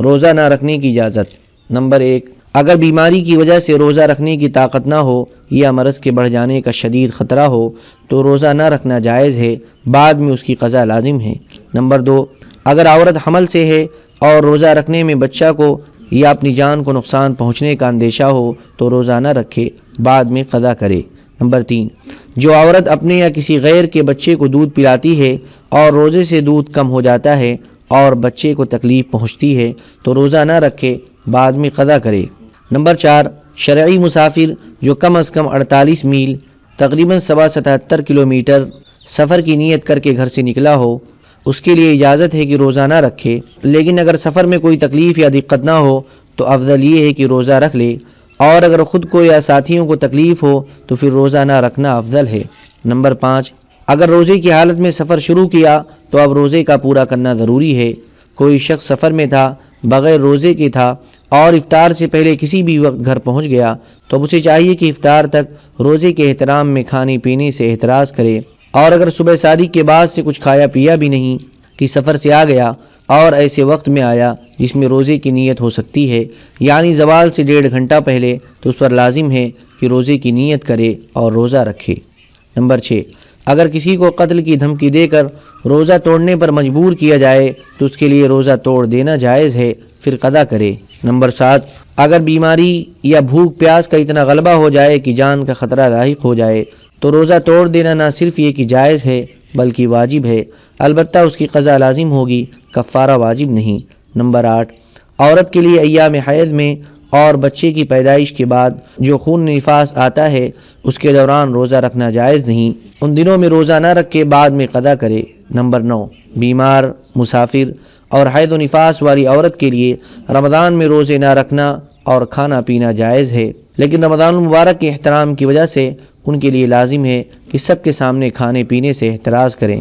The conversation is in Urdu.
روزہ نہ رکھنے کی اجازت۔ نمبر 1، اگر بیماری کی وجہ سے روزہ رکھنے کی طاقت نہ ہو یا مرض کے بڑھ جانے کا شدید خطرہ ہو تو روزہ نہ رکھنا جائز ہے، بعد میں اس کی قضا لازم ہے۔ نمبر 2، اگر عورت حمل سے ہے اور روزہ رکھنے میں بچہ کو یا اپنی جان کو نقصان پہنچنے کا اندیشہ ہو تو روزہ نہ رکھے، بعد میں قضا کرے۔ نمبر 3، جو عورت اپنے یا کسی غیر کے بچے کو دودھ پلاتی ہے اور روزے سے دودھ کم ہو جاتا ہے اور بچے کو تکلیف پہنچتی ہے تو روزہ نہ رکھے، بعد میں قضا کرے۔ نمبر 4، شرعی مسافر جو کم از کم 48 میل تقریباً 77 کلومیٹر سفر کی نیت کر کے گھر سے نکلا ہو، اس کے لیے اجازت ہے کہ روزہ نہ رکھے، لیکن اگر سفر میں کوئی تکلیف یا دقت نہ ہو تو افضل یہ ہے کہ روزہ رکھ لے، اور اگر خود کو یا ساتھیوں کو تکلیف ہو تو پھر روزہ نہ رکھنا افضل ہے۔ نمبر 5، اگر روزے کی حالت میں سفر شروع کیا تو اب روزے کا پورا کرنا ضروری ہے۔ کوئی شخص سفر میں تھا، بغیر روزے کے تھا اور افطار سے پہلے کسی بھی وقت گھر پہنچ گیا تو اب اسے چاہیے کہ افطار تک روزے کے احترام میں کھانے پینے سے احتراز کرے، اور اگر صبح صادق کے بعد سے کچھ کھایا پیا بھی نہیں کہ سفر سے آ گیا اور ایسے وقت میں آیا جس میں روزے کی نیت ہو سکتی ہے، یعنی زوال سے 1.5 گھنٹہ پہلے، تو اس پر لازم ہے کہ روزے کی نیت کرے اور روزہ رکھے۔ نمبر 6، اگر کسی کو قتل کی دھمکی دے کر روزہ توڑنے پر مجبور کیا جائے تو اس کے لیے روزہ توڑ دینا جائز ہے، پھر قضا کرے۔ نمبر 7، اگر بیماری یا بھوک پیاس کا اتنا غلبہ ہو جائے کہ جان کا خطرہ لاحق ہو جائے تو روزہ توڑ دینا نہ صرف یہ کہ جائز ہے بلکہ واجب ہے، البتہ اس کی قضا لازم ہوگی، کفارہ واجب نہیں۔ نمبر 8، عورت کے لیے ایام حیض میں اور بچے کی پیدائش کے بعد جو خون نفاس آتا ہے اس کے دوران روزہ رکھنا جائز نہیں، ان دنوں میں روزہ نہ رکھے، بعد میں قضا کرے۔ نمبر 9، بیمار، مسافر اور حیض و نفاس والی عورت کے لیے رمضان میں روزے نہ رکھنا اور کھانا پینا جائز ہے، لیکن رمضان المبارک کے احترام کی وجہ سے ان کے لیے لازم ہے کہ سب کے سامنے کھانے پینے سے احتراز کریں۔